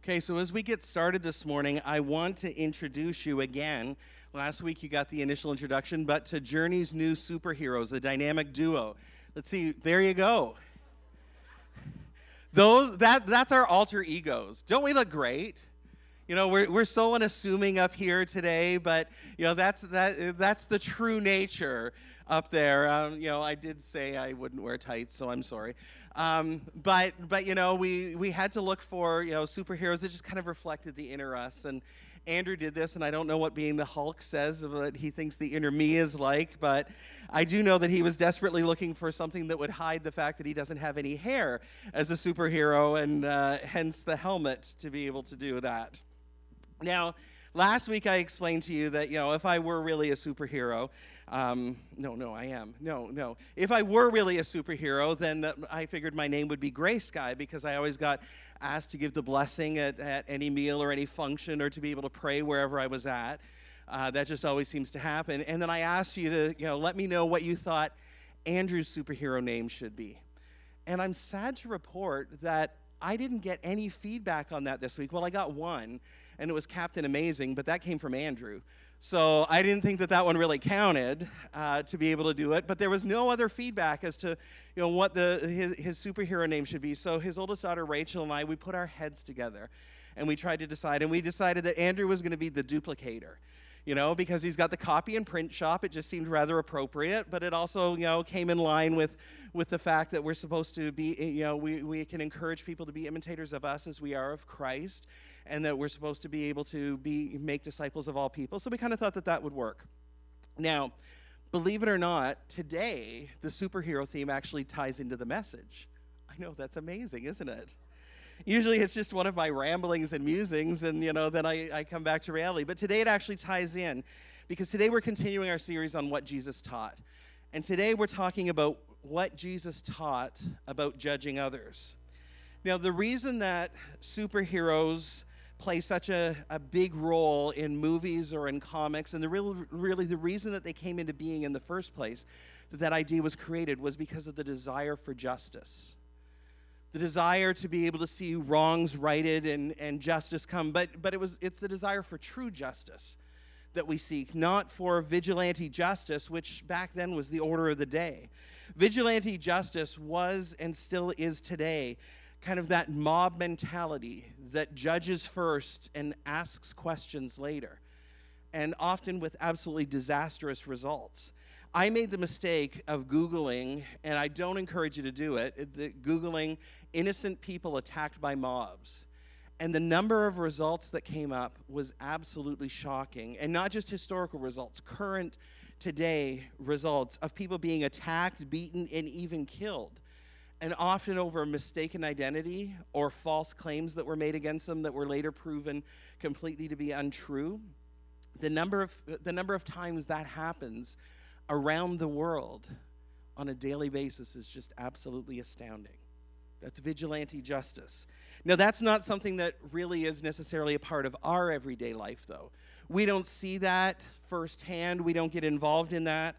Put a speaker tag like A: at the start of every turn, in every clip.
A: Okay, so as we get started this morning, I want to introduce you again. Last week you got the initial introduction, but to Journey's new superheroes, the dynamic duo. Let's see, there you go. That's our alter egos. Don't we look great? You know, we're so unassuming up here today, but you know that's the true nature up there. I did say I wouldn't wear tights, so I'm sorry. But you know, we had to look for superheroes that just kind of reflected the inner us. And Andrew did this, and I don't know what being the Hulk says what he thinks the inner me is like, but I do know that he was desperately looking for something that would hide the fact that he doesn't have any hair as a superhero, and hence the helmet to be able to do that. Now, last week I explained to you that, if I were really a superhero, if I were really a superhero, then I figured my name would be Gray Sky, because I always got asked to give the blessing at any meal or any function, or to be able to pray wherever I was at. That just always seems to happen. And then I asked you to, let me know what you thought Andrew's superhero name should be. And I'm sad to report that I didn't get any feedback on that this week. Well, I got one, and it was Captain Amazing, but that came from Andrew. So I didn't think that one really counted to be able to do it. But there was no other feedback as to what his superhero name should be. So his oldest daughter, Rachel, and I, we put our heads together, and we tried to decide. And we decided that Andrew was going to be the duplicator, because he's got the copy and print shop. It just seemed rather appropriate. But it also, came in line with the fact that we're supposed to be, we can encourage people to be imitators of us as we are of Christ, and that we're supposed to be able to make disciples of all people. So we kind of thought that would work. Now, believe it or not, today the superhero theme actually ties into the message. I know, that's amazing, isn't it? Usually it's just one of my ramblings and musings, and then I come back to reality. But today it actually ties in, because today we're continuing our series on what Jesus taught. And today we're talking about what Jesus taught about judging others. Now, the reason that superheroes play such a big role in movies or in comics, and really the reason that they came into being in the first place, that idea was created, was because of the desire for justice. The desire to be able to see wrongs righted and justice come, but it's the desire for true justice that we seek, not for vigilante justice, which back then was the order of the day. Vigilante justice was and still is today kind of that mob mentality that judges first and asks questions later, and often with absolutely disastrous results. I made the mistake of Googling, and I don't encourage you to do it, Googling innocent people attacked by mobs. And the number of results that came up was absolutely shocking. And not just historical results, current, today results of people being attacked, beaten, and even killed. And often over mistaken identity or false claims that were made against them that were later proven completely to be untrue. The number of times that happens around the world on a daily basis is just absolutely astounding. That's vigilante justice. Now, that's not something that really is necessarily a part of our everyday life, though. We don't see that firsthand. We don't get involved in that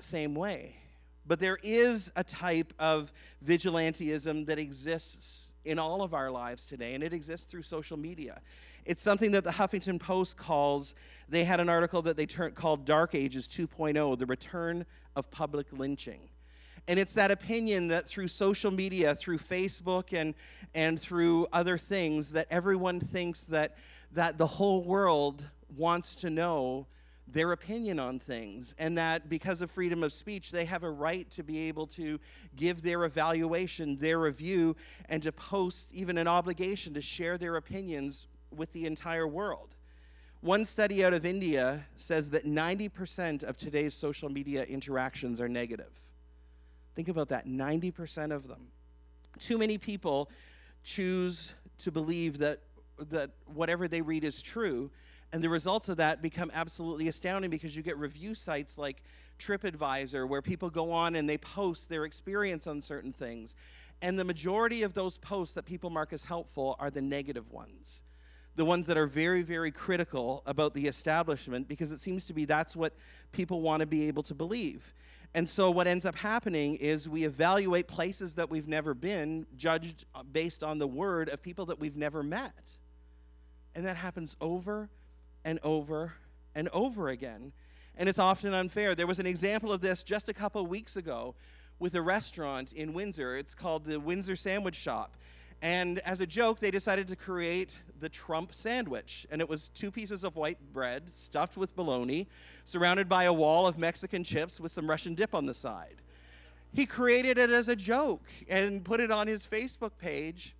A: same way. But there is a type of vigilantism that exists in all of our lives today, and it exists through social media. It's something that the Huffington Post they had an article that they called Dark Ages 2.0, the return of public lynching. And it's that opinion that through social media, through Facebook and through other things, that everyone thinks that the whole world wants to know their opinion on things, and that because of freedom of speech, they have a right to be able to give their evaluation, their review, and to post, even an obligation to share their opinions with the entire world. One study out of India says that 90% of today's social media interactions are negative. Think about that, 90% of them. Too many people choose to believe that whatever they read is true, and the results of that become absolutely astounding, because you get review sites like TripAdvisor where people go on and they post their experience on certain things. And the majority of those posts that people mark as helpful are the negative ones. The ones that are very, very critical about the establishment, because it seems to be that's what people want to be able to believe. And so what ends up happening is we evaluate places that we've never been, judged based on the word of people that we've never met. And that happens over and over and over again. And it's often unfair. There was an example of this just a couple of weeks ago with a restaurant in Windsor. It's called the Windsor Sandwich Shop. And as a joke, they decided to create the Trump sandwich. And it was 2 pieces of white bread stuffed with bologna, surrounded by a wall of Mexican chips with some Russian dip on the side. He created it as a joke and put it on his Facebook page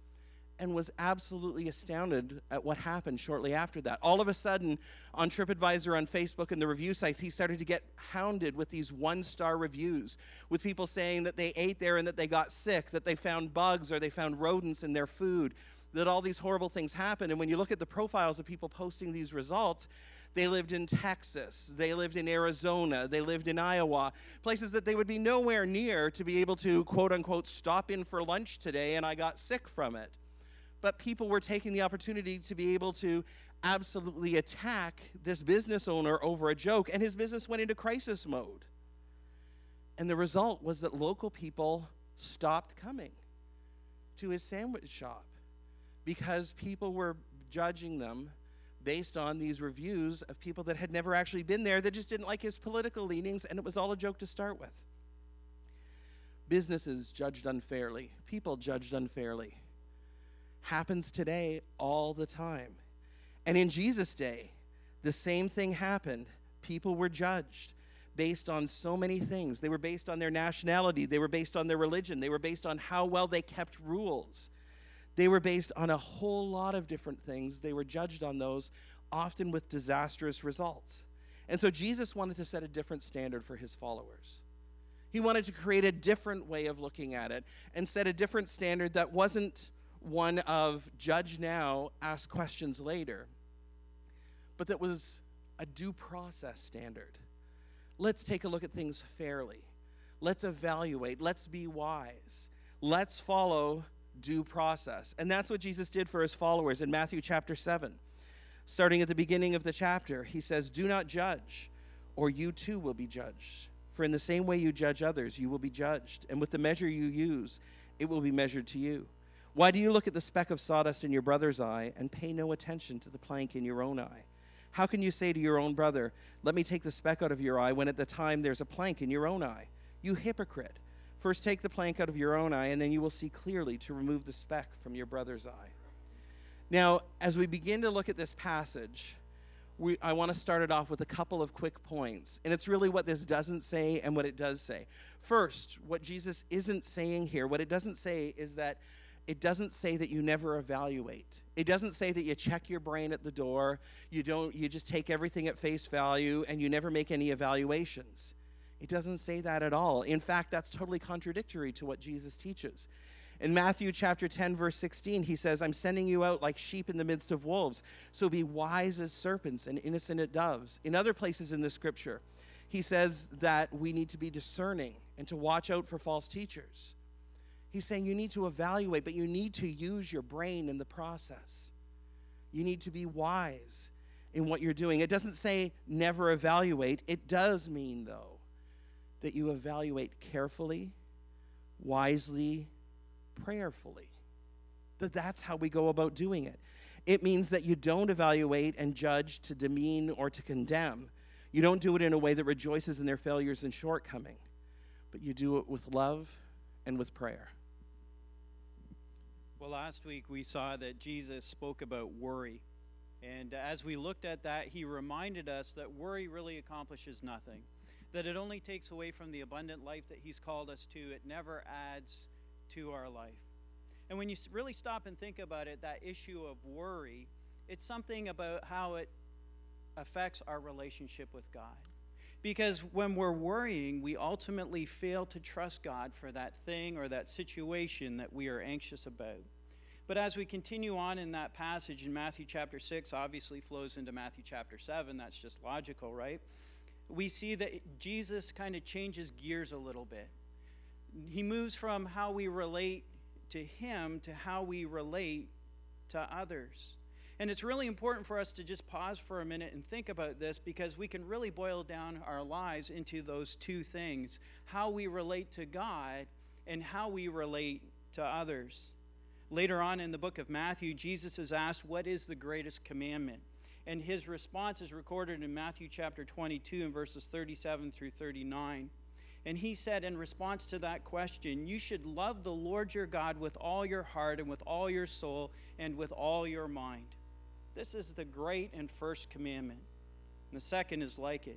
A: and was absolutely astounded at what happened shortly after that. All of a sudden, on TripAdvisor, on Facebook, and the review sites, he started to get hounded with these 1-star reviews, with people saying that they ate there and that they got sick, that they found bugs or they found rodents in their food, that all these horrible things happened. And when you look at the profiles of people posting these results, they lived in Texas, they lived in Arizona, they lived in Iowa, places that they would be nowhere near to be able to, quote unquote, stop in for lunch today, and I got sick from it. But people were taking the opportunity to be able to absolutely attack this business owner over a joke, and his business went into crisis mode. And the result was that local people stopped coming to his sandwich shop because people were judging them based on these reviews of people that had never actually been there, that just didn't like his political leanings, and it was all a joke to start with. Businesses judged unfairly, people judged unfairly. Happens today all the time. And in Jesus' day, the same thing happened. People were judged based on so many things. They were based on their nationality. They were based on their religion. They were based on how well they kept rules. They were based on a whole lot of different things. They were judged on those, often with disastrous results. And so Jesus wanted to set a different standard for his followers. He wanted to create a different way of looking at it and set a different standard that wasn't one of judge now, ask questions later, but that was a due process standard. Let's take a look at things fairly. Let's evaluate. Let's be wise. Let's follow due process. And that's what Jesus did for his followers in Matthew chapter 7. Starting at the beginning of the chapter, he says, "Do not judge, or you too will be judged. For in the same way you judge others, you will be judged. And with the measure you use, it will be measured to you. Why do you look at the speck of sawdust in your brother's eye and pay no attention to the plank in your own eye? How can you say to your own brother, 'Let me take the speck out of your eye,' when at the time there's a plank in your own eye? You hypocrite. First take the plank out of your own eye, and then you will see clearly to remove the speck from your brother's eye." Now, as we begin to look at this passage, I want to start it off with a couple of quick points. And it's really what this doesn't say and what it does say. First, what Jesus isn't saying here, what it doesn't say is that it doesn't say that you never evaluate. It doesn't say that you check your brain at the door, you just take everything at face value, and you never make any evaluations. It doesn't say that at all. In fact, that's totally contradictory to what Jesus teaches. In Matthew chapter 10, verse 16, he says, "I'm sending you out like sheep in the midst of wolves, so be wise as serpents and innocent as doves." In other places in the scripture, he says that we need to be discerning and to watch out for false teachers. He's saying you need to evaluate, but you need to use your brain in the process. You need to be wise in what you're doing. It doesn't say never evaluate. It does mean, though, that you evaluate carefully, wisely, prayerfully. That's how we go about doing it. It means that you don't evaluate and judge to demean or to condemn. You don't do it in a way that rejoices in their failures and shortcoming, but you do it with love and with prayer.
B: Well, last week we saw that Jesus spoke about worry. And as we looked at that, he reminded us that worry really accomplishes nothing, that it only takes away from the abundant life that he's called us to. It never adds to our life. And when you really stop and think about it, that issue of worry, it's something about how it affects our relationship with God. Because when we're worrying, we ultimately fail to trust God for that thing or that situation that we are anxious about. But as we continue on in that passage in Matthew chapter 6, obviously flows into Matthew chapter 7, that's just logical, right? We see that Jesus kind of changes gears a little bit. He moves from how we relate to him to how we relate to others. And it's really important for us to just pause for a minute and think about this, because we can really boil down our lives into those two things: how we relate to God and how we relate to others. Later on in the book of Matthew, Jesus is asked, what is the greatest commandment? And his response is recorded in Matthew chapter 22 and verses 37 through 39. And he said in response to that question, you should love the Lord your God with all your heart and with all your soul and with all your mind. This is the great and first commandment. And the second is like it.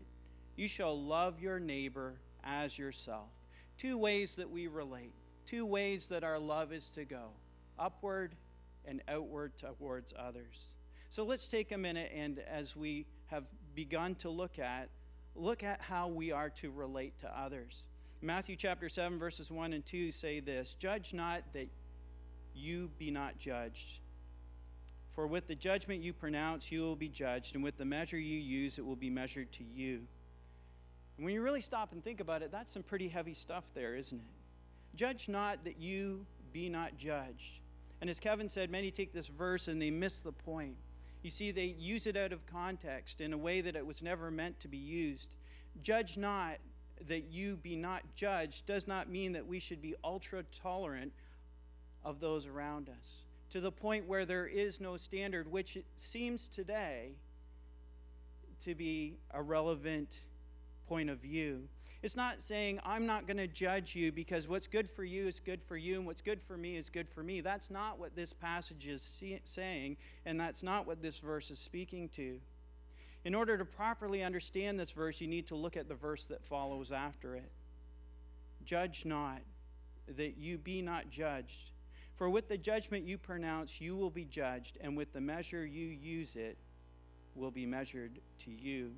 B: You shall love your neighbor as yourself. Two ways that we relate. Two ways that our love is to go. Upward and outward towards others. So let's take a minute, and as we have begun to look at how we are to relate to others. Matthew chapter 7 verses 1 and 2 say this: judge not that you be not judged. For with the judgment you pronounce, you will be judged, and with the measure you use, it will be measured to you. And when you really stop and think about it, that's some pretty heavy stuff there, isn't it? Judge not that you be not judged. And as Kevin said, many take this verse and they miss the point. You see, they use it out of context in a way that it was never meant to be used. Judge not that you be not judged does not mean that we should be ultra tolerant of those around us, to the point where there is no standard, which it seems today to be a relevant point of view. It's not saying I'm not going to judge you because what's good for you is good for you and what's good for me is good for me. That's not what this passage is saying, and that's not what this verse is speaking to. In order to properly understand this verse, you need to look at the verse that follows after it. Judge not, that you be not judged. For with the judgment you pronounce, you will be judged, and with the measure you use it will be measured to you.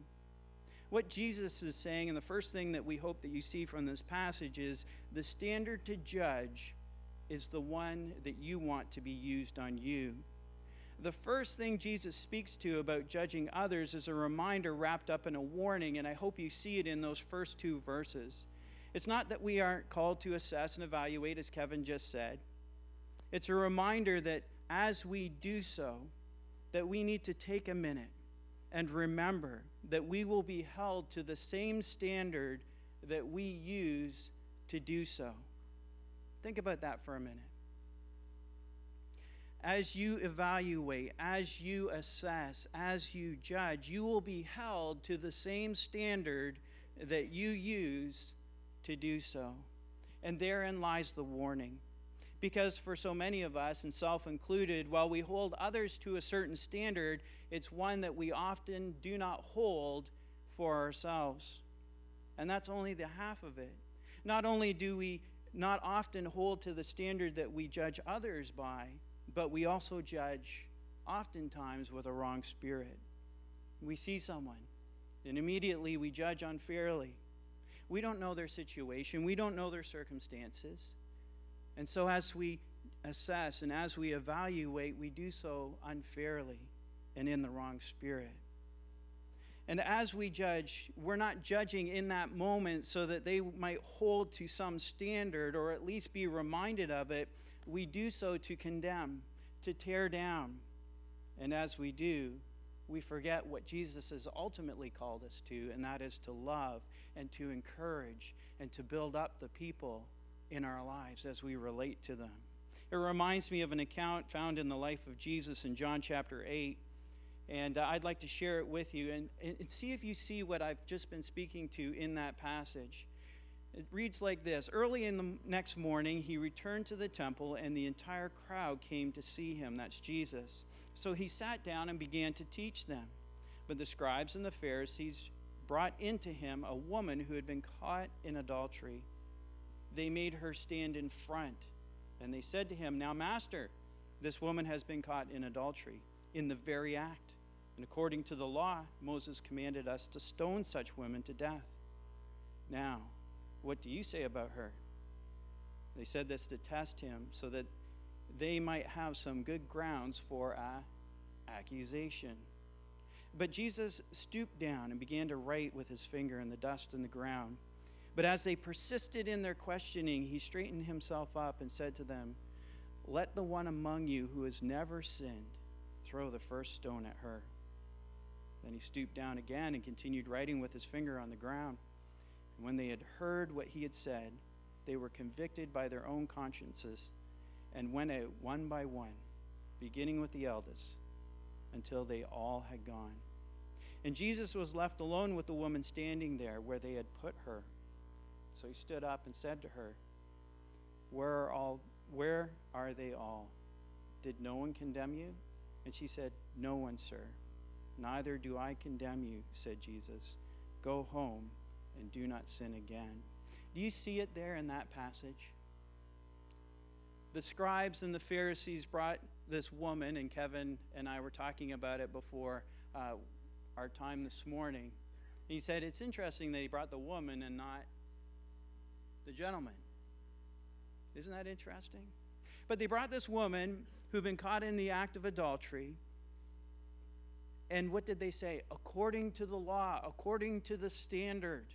B: What Jesus is saying, and the first thing that we hope that you see from this passage, is the standard to judge is the one that you want to be used on you. The first thing Jesus speaks to about judging others is a reminder wrapped up in a warning, and I hope you see it in those first two verses. It's not that we aren't called to assess and evaluate, as Kevin just said. It's a reminder that as we do so, that we need to take a minute and remember that we will be held to the same standard that we use to do so. Think about that for a minute. As you evaluate, as you assess, as you judge, you will be held to the same standard that you use to do so. And therein lies the warning. Because for so many of us, and self included, while we hold others to a certain standard, it's one that we often do not hold for ourselves. And that's only the half of it. Not only do we not often hold to the standard that we judge others by, but we also judge oftentimes with a wrong spirit. We see someone, and immediately we judge unfairly. We don't know their situation. We don't know their circumstances. And so as we assess and as we evaluate, we do so unfairly and in the wrong spirit. And as we judge, we're not judging in that moment so that they might hold to some standard or at least be reminded of it. We do so to condemn, to tear down. And as we do, we forget what Jesus has ultimately called us to, and that is to love and to encourage and to build up the people in our lives as we relate to them. It reminds me of an account found in the life of Jesus in John chapter 8, and I'd like to share it with you and see if you see what I've just been speaking to in that passage. It reads like this: early in the next morning, he returned to the temple, and the entire crowd came to see him. That's Jesus. So he sat down and began to teach them. But the scribes and the Pharisees brought into him a woman who had been caught in adultery. They made her stand in front, and they said to him, "Now, Master, this woman has been caught in adultery, in the very act. And according to the law, Moses commanded us to stone such women to death. Now, what do you say about her?" They said this to test him, so that they might have some good grounds for an accusation. But Jesus stooped down and began to write with his finger in the dust in the ground. But as they persisted in their questioning, he straightened himself up and said to them, "Let the one among you who has never sinned throw the first stone at her." Then he stooped down again and continued writing with his finger on the ground. And when they had heard what he had said, they were convicted by their own consciences and went out one by one, beginning with the eldest, until they all had gone. And Jesus was left alone with the woman standing there where they had put her. So he stood up and said to her, Where are they all? Did no one condemn you?" And she said, "No one, sir." "Neither do I condemn you," said Jesus. "Go home and do not sin again." Do you see it there in that passage? The scribes and the Pharisees brought this woman, and Kevin and I were talking about it before our time this morning. He said it's interesting that he brought the woman and not the gentleman. Isn't that interesting? But they brought this woman who'd been caught in the act of adultery. And what did they say? According to the law, according to the standard,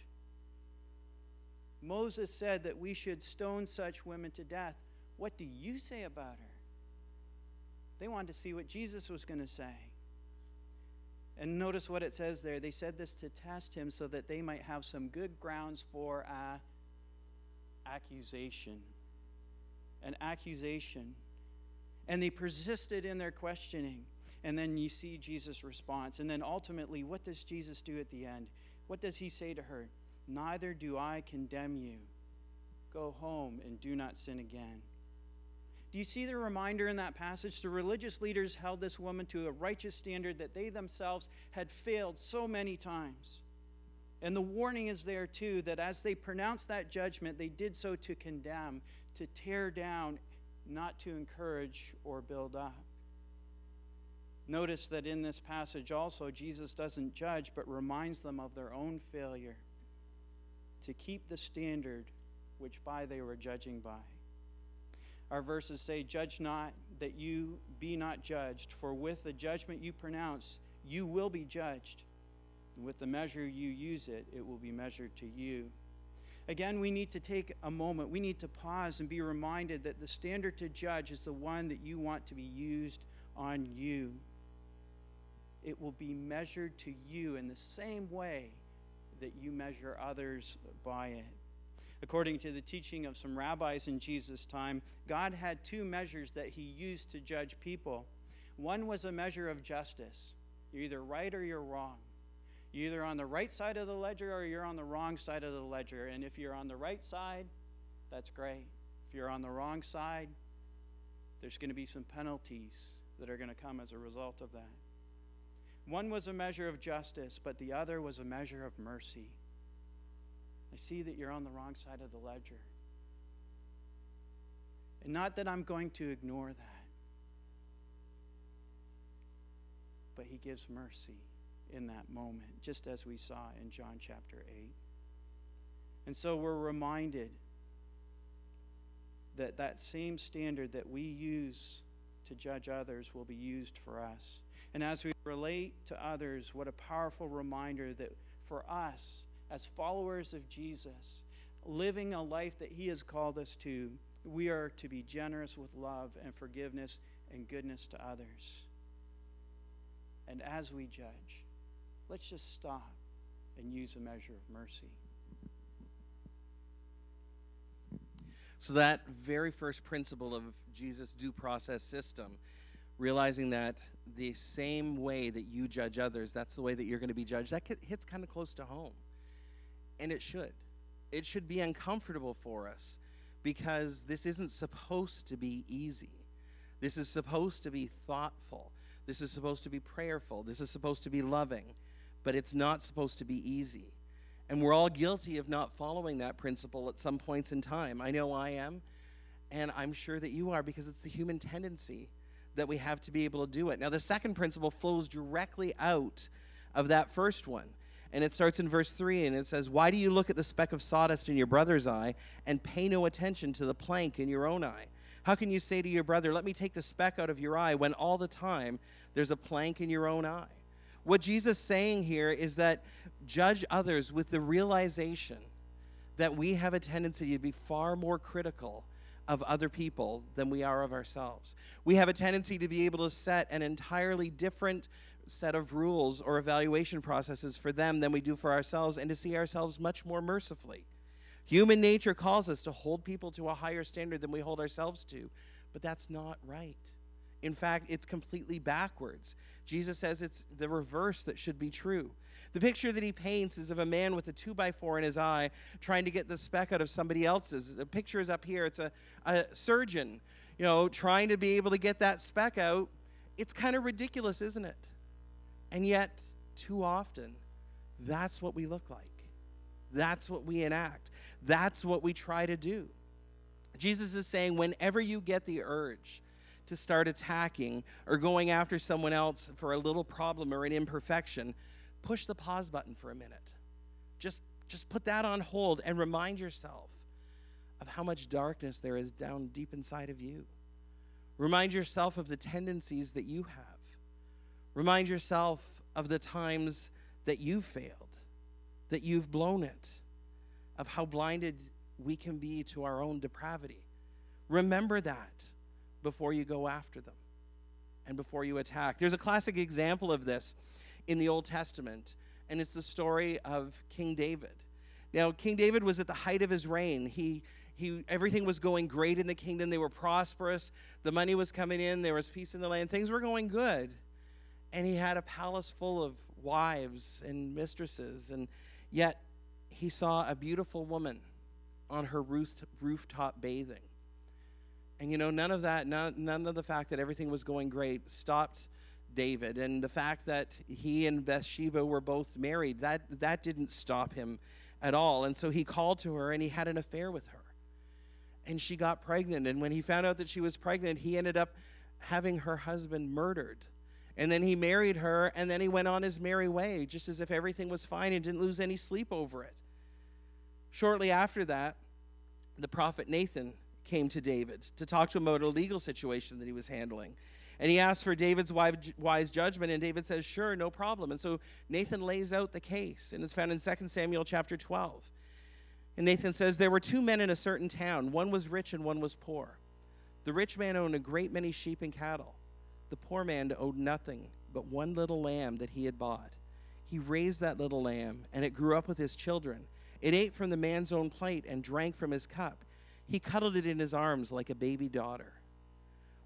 B: Moses said that we should stone such women to death. What do you say about her? They wanted to see what Jesus was going to say. And notice what it says there. They said this to test him so that they might have some good grounds for accusation. An accusation. And they persisted in their questioning. And then you see Jesus' response. And then ultimately, what does Jesus do at the end? What does he say to her? "Neither do I condemn you. Go home and do not sin again." Do you see the reminder in that passage? The religious leaders held this woman to a righteous standard that they themselves had failed so many times. And the warning is there too, that as they pronounced that judgment, they did so to condemn, to tear down, not to encourage or build up. Notice that in this passage also, Jesus doesn't judge, but reminds them of their own failure to keep the standard which by they were judging by. Our verses say, "Judge not, that you be not judged, for with the judgment you pronounce, you will be judged. And with the measure you use it, it will be measured to you." Again, we need to take a moment. We need to pause and be reminded that the standard to judge is the one that you want to be used on you. It will be measured to you in the same way that you measure others by it. According to the teaching of some rabbis in Jesus' time, God had two measures that he used to judge people. One was a measure of justice. You're either right or you're wrong. You're either on the right side of the ledger or you're on the wrong side of the ledger. And if you're on the right side, that's great. If you're on the wrong side, there's going to be some penalties that are going to come as a result of that. One was a measure of justice, but the other was a measure of mercy. I see that you're on the wrong side of the ledger. And not that I'm going to ignore that, but he gives mercy in that moment, just as we saw in John chapter 8. And so we're reminded that that same standard that we use to judge others will be used for us. And as we relate to others, what a powerful reminder that for us, as followers of Jesus, living a life that he has called us to, we are to be generous with love and forgiveness and goodness to others. And as we judge, let's just stop and use a measure of mercy.
A: So that very first principle of Jesus' due process system, realizing that the same way that you judge others, that's the way that you're going to be judged, that hits kind of close to home. And it should. It should be uncomfortable for us because this isn't supposed to be easy. This is supposed to be thoughtful. This is supposed to be prayerful. This is supposed to be loving. But it's not supposed to be easy. And we're all guilty of not following that principle at some points in time. I know I am, and I'm sure that you are, because it's the human tendency that we have to be able to do it. Now, the second principle flows directly out of that first one. And it starts in verse 3, and it says, "Why do you look at the speck of sawdust in your brother's eye and pay no attention to the plank in your own eye? How can you say to your brother, 'Let me take the speck out of your eye,' when all the time there's a plank in your own eye?" What Jesus is saying here is that judge others with the realization that we have a tendency to be far more critical of other people than we are of ourselves. We have a tendency to be able to set an entirely different set of rules or evaluation processes for them than we do for ourselves, and to see ourselves much more mercifully. Human nature calls us to hold people to a higher standard than we hold ourselves to, but that's not right. In fact, it's completely backwards. Jesus says it's the reverse that should be true. The picture that he paints is of a man with a 2x4 in his eye trying to get the speck out of somebody else's. The picture is up here. It's a surgeon, trying to be able to get that speck out. It's kind of ridiculous, isn't it? And yet, too often, that's what we look like. That's what we enact. That's what we try to do. Jesus is saying, whenever you get the urge to start attacking or going after someone else for a little problem or an imperfection, push the pause button for a minute. Just put that on hold and remind yourself of how much darkness there is down deep inside of you. Remind yourself of the tendencies that you have. Remind yourself of the times that you've failed, that you've blown it, of how blinded we can be to our own depravity. Remember that before you go after them and before you attack. There's a classic example of this in the Old Testament, and it's the story of King David. Now, King David was at the height of his reign. Everything was going great in the kingdom. They were prosperous. The money was coming in. There was peace in the land. Things were going good. And he had a palace full of wives and mistresses, and yet he saw a beautiful woman on her rooftop bathing. And none of the fact that everything was going great stopped David, and the fact that he and Bathsheba were both married, that didn't stop him at all. And so he called to her, and he had an affair with her. And she got pregnant, and when he found out that she was pregnant, he ended up having her husband murdered. And then he married her, and then he went on his merry way, just as if everything was fine, and didn't lose any sleep over it. Shortly after that, the prophet Nathan came to David to talk to him about a legal situation that he was handling. And he asked for David's wise judgment, and David says, sure, no problem. And so Nathan lays out the case, and it's found in 2 Samuel chapter 12. And Nathan says, there were two men in a certain town. One was rich and one was poor. The rich man owned a great many sheep and cattle. The poor man owed nothing but one little lamb that he had bought. He raised that little lamb, and it grew up with his children. It ate from the man's own plate and drank from his cup. He cuddled it in his arms like a baby daughter.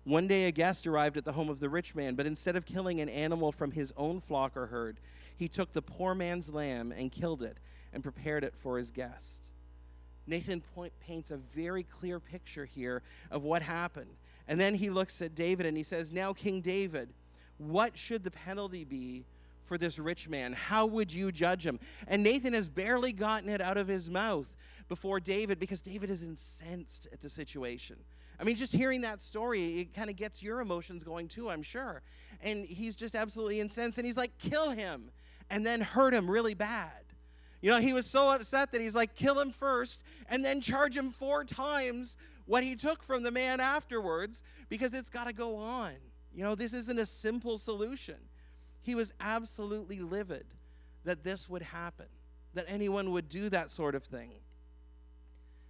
A: One day a guest arrived at the home of the rich man, but instead of killing an animal from his own flock or herd, he took the poor man's lamb and killed it and prepared it for his guest. Nathan paints a very clear picture here of what happened. And then he looks at David and he says, now, King David, what should the penalty be for this rich man? How would you judge him? And Nathan has barely gotten it out of his mouth before David, because David is incensed at the situation. I mean, just hearing that story, it kind of gets your emotions going too, I'm sure. And he's just absolutely incensed, and he's like, kill him, and then hurt him really bad. He was so upset that he's like, kill him first, and then charge him 4 times what he took from the man afterwards, because it's got to go on. This isn't a simple solution. He was absolutely livid that this would happen, that anyone would do that sort of thing.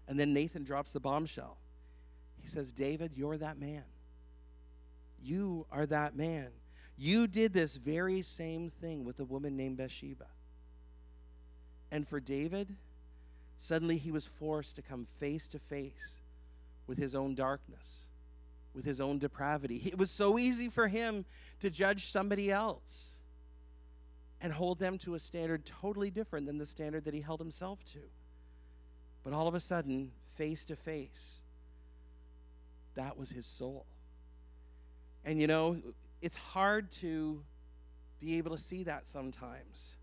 A: And then Nathan drops the bombshell. He says, David, you're that man. You are that man. You did this very same thing with a woman named Bathsheba. And for David, suddenly he was forced to come face to face with his own darkness, with his own depravity. It was so easy for him to judge somebody else and hold them to a standard totally different than the standard that he held himself to. But all of a sudden, face to face, that was his soul. And it's hard to be able to see that sometimes.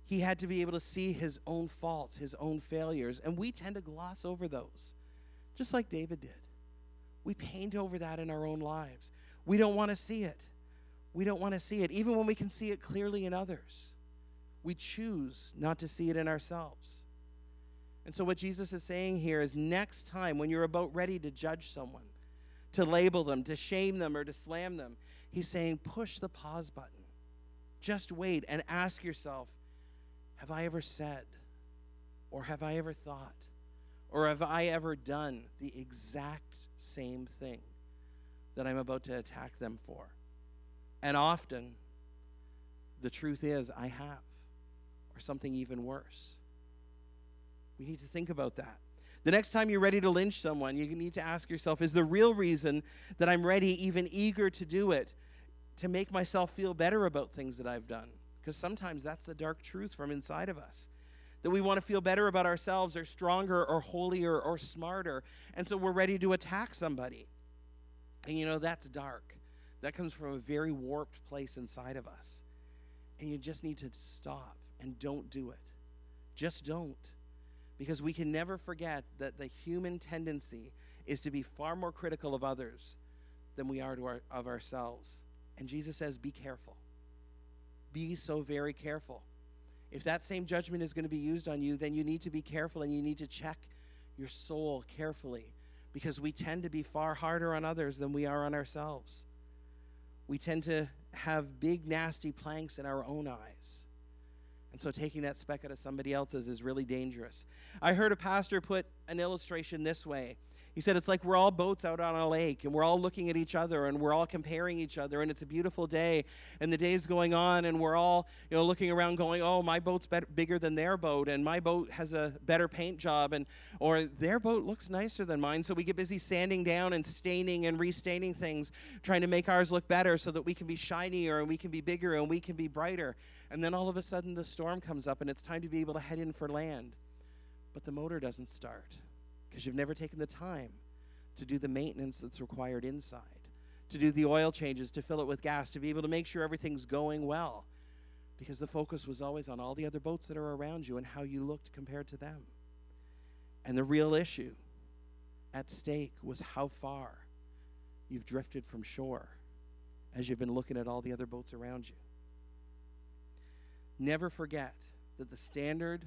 A: He had to be able to see his own faults, his own failures, and we tend to gloss over those, just like David did. We paint over that in our own lives. We don't want to see it. We don't want to see it, even when we can see it clearly in others. We choose not to see it in ourselves. And so what Jesus is saying here is, next time when you're about ready to judge someone, to label them, to shame them, or to slam them, he's saying, push the pause button. Just wait and ask yourself, have I ever said, or have I ever thought, Or have I ever done the exact same thing that I'm about to attack them for? And often, the truth is, I have, or something even worse. We need to think about that. The next time you're ready to lynch someone, you need to ask yourself, is the real reason that I'm ready, even eager to do it, to make myself feel better about things that I've done? Because sometimes that's the dark truth from inside of us, that we want to feel better about ourselves, or stronger, or holier, or smarter, and so we're ready to attack somebody. And you know, that's dark. That comes from a very warped place inside of us. And you just need to stop and don't do it. Just don't. Because we can never forget that the human tendency is to be far more critical of others than we are of ourselves. And Jesus says, be careful. Be so very careful. If that same judgment is going to be used on you, then you need to be careful, and you need to check your soul carefully, because we tend to be far harder on others than we are on ourselves. We tend to have big, nasty planks in our own eyes. And so taking that speck out of somebody else's is really dangerous. I heard a pastor put an illustration this way. He said, it's like we're all boats out on a lake, and we're all looking at each other, and we're all comparing each other, and it's a beautiful day, and the day's going on, and we're all, looking around going, oh, my boat's bigger than their boat, and my boat has a better paint job, or their boat looks nicer than mine. So we get busy sanding down and staining and restaining things, trying to make ours look better so that we can be shinier, and we can be bigger, and we can be brighter. And then all of a sudden the storm comes up, and it's time to be able to head in for land. But the motor doesn't start, because you've never taken the time to do the maintenance that's required inside, to do the oil changes, to fill it with gas, to be able to make sure everything's going well, because the focus was always on all the other boats that are around you and how you looked compared to them. And the real issue at stake was how far you've drifted from shore as you've been looking at all the other boats around you. Never forget that the standard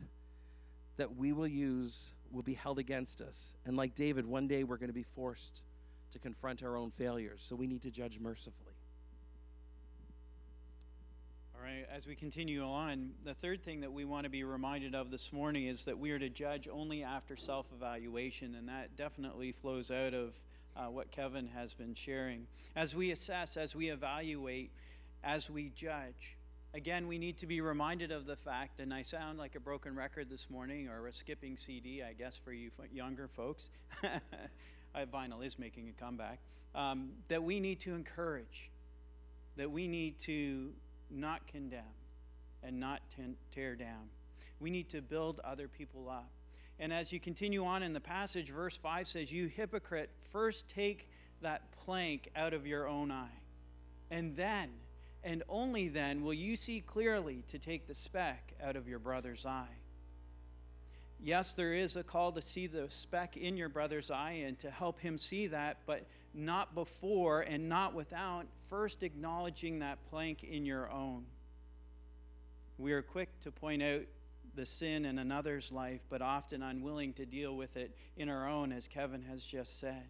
A: that we will use will be held against us. And like David, one day we're going to be forced to confront our own failures. So we need to judge mercifully.
B: All right, as we continue on, the third thing that we want to be reminded of this morning is that we are to judge only after self-evaluation, and that definitely flows out of what Kevin has been sharing. As we assess, as we evaluate, as we judge, again, we need to be reminded of the fact, and I sound like a broken record this morning, or a skipping CD, I guess, for you younger folks. Vinyl is making a comeback. That we need to encourage, that we need to not condemn and not tear down. We need to build other people up. And as you continue on in the passage, verse 5 says, you hypocrite, first take that plank out of your own eye, and then, and only then, will you see clearly to take the speck out of your brother's eye. Yes, there is a call to see the speck in your brother's eye and to help him see that, but not before and not without first acknowledging that plank in your own. We are quick to point out the sin in another's life, but often unwilling to deal with it in our own, as Kevin has just said.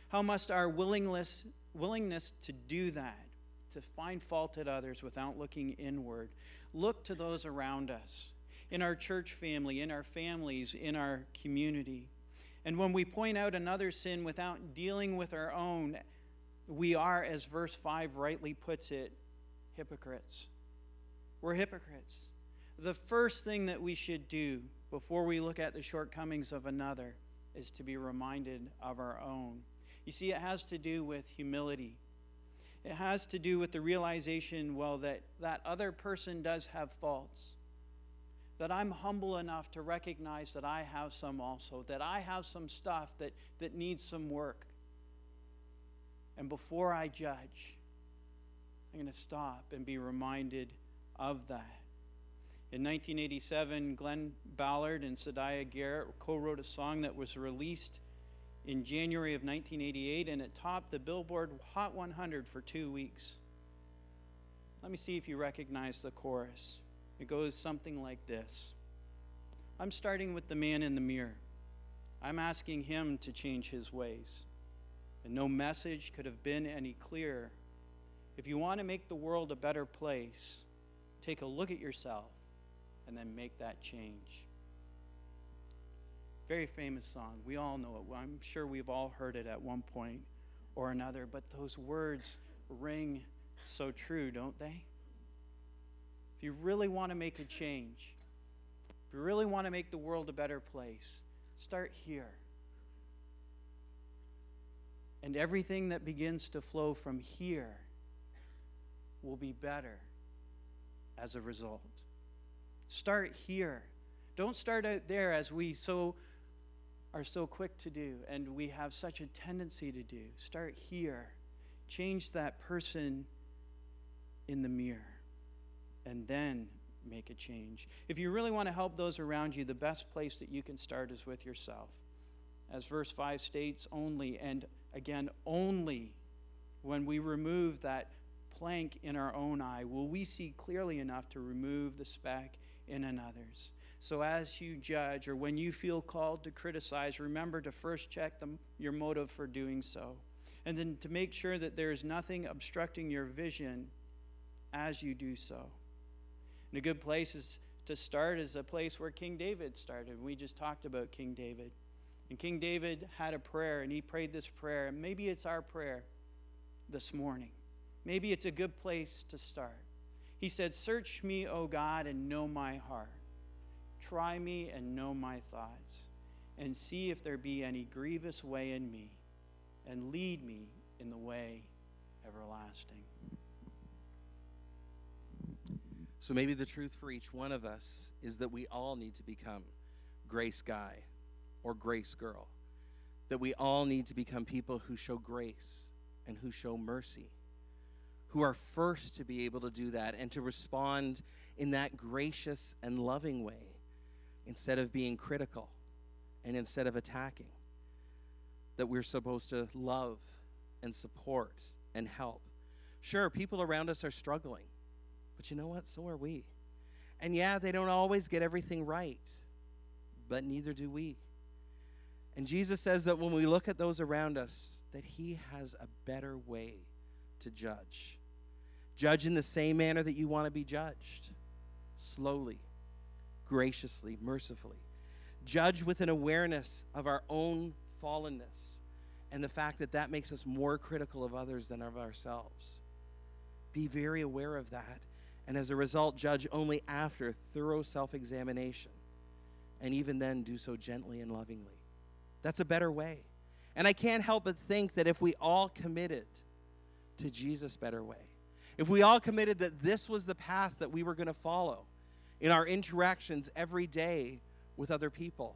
B: How must our willingness to do that, to find fault at others without looking inward, look to those around us, in our church family, in our families, in our community. And when we point out another's sin without dealing with our own, we are, as verse 5 rightly puts it, hypocrites. We're hypocrites. The first thing that we should do before we look at the shortcomings of another is to be reminded of our own. You see, it has to do with humility. It has to do with the realization, that other person does have faults. That I'm humble enough to recognize that I have some also, that I have some stuff that needs some work. And before I judge, I'm going to stop and be reminded of that. In 1987, Glenn Ballard and Sadiah Garrett co-wrote a song that was released in January of 1988, and it topped the Billboard Hot 100 for 2 weeks. Let me see if you recognize the chorus. It goes something like this. I'm starting with the man in the mirror. I'm asking him to change his ways. And no message could have been any clearer. If you want to make the world a better place, take a look at yourself and then make that change. Very famous song. We all know it. I'm sure we've all heard it at one point or another, but those words ring so true, don't they? If you really want to make a change, if you really want to make the world a better place, start here. And everything that begins to flow from here will be better as a result. Start here. Don't start out there, as we are so quick to do and we have such a tendency to do. Start here. Change that person in the mirror and then make a change. If you really want to help those around you, the best place that you can start is with yourself. As verse 5 states, only, and again, only when we remove that plank in our own eye will we see clearly enough to remove the speck in another's. So as you judge, or when you feel called to criticize, remember to first check your motive for doing so. And then to make sure that there is nothing obstructing your vision as you do so. And a good place to start is a place where King David started. We just talked about King David. And King David had a prayer, and he prayed this prayer. And maybe it's our prayer this morning. Maybe it's a good place to start. He said, "Search me, O God, and know my heart. Try me and know my thoughts, and see if there be any grievous way in me, and lead me in the way everlasting."
A: So maybe the truth for each one of us is that we all need to become grace guy or grace girl. That we all need to become people who show grace and who show mercy, who are first to be able to do that and to respond in that gracious and loving way instead of being critical and instead of attacking. That we're supposed to love and support and help. Sure, people around us are struggling, but you know what? So are we. And yeah, they don't always get everything right, but neither do we. And Jesus says that when we look at those around us, that he has a better way to judge. Judge in the same manner that you want to be judged. Slowly, graciously, mercifully. Judge with an awareness of our own fallenness and the fact that that makes us more critical of others than of ourselves. Be very aware of that, and as a result, judge only after thorough self-examination, and even then do so gently and lovingly. That's a better way. And I can't help but think that if we all committed to Jesus' better way, if we all committed that this was the path that we were going to follow in our interactions every day with other people,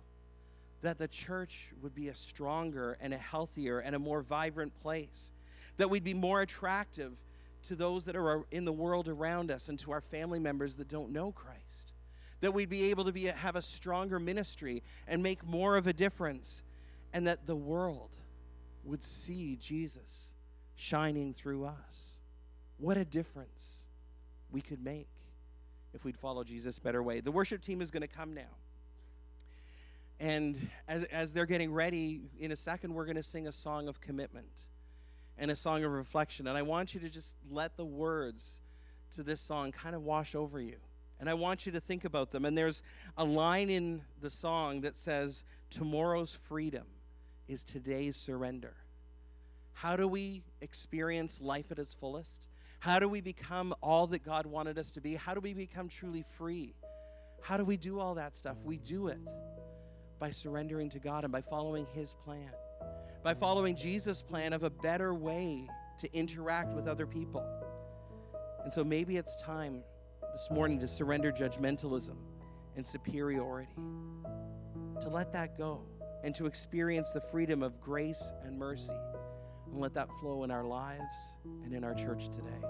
A: that the church would be a stronger and a healthier and a more vibrant place, that we'd be more attractive to those that are in the world around us and to our family members that don't know Christ, that we'd be able to have a stronger ministry and make more of a difference, and that the world would see Jesus shining through us. What a difference we could make if we'd follow Jesus' better way. The worship team is going to come now. And as they're getting ready, in a second, we're going to sing a song of commitment and a song of reflection. And I want you to just let the words to this song kind of wash over you. And I want you to think about them. And there's a line in the song that says, "Tomorrow's freedom is today's surrender." How do we experience life at its fullest? How do we become all that God wanted us to be? How do we become truly free? How do we do all that stuff? We do it by surrendering to God and by following his plan, by following Jesus' plan of a better way to interact with other people. And so maybe it's time this morning to surrender judgmentalism and superiority, to let that go and to experience the freedom of grace and mercy, and let that flow in our lives and in our church today.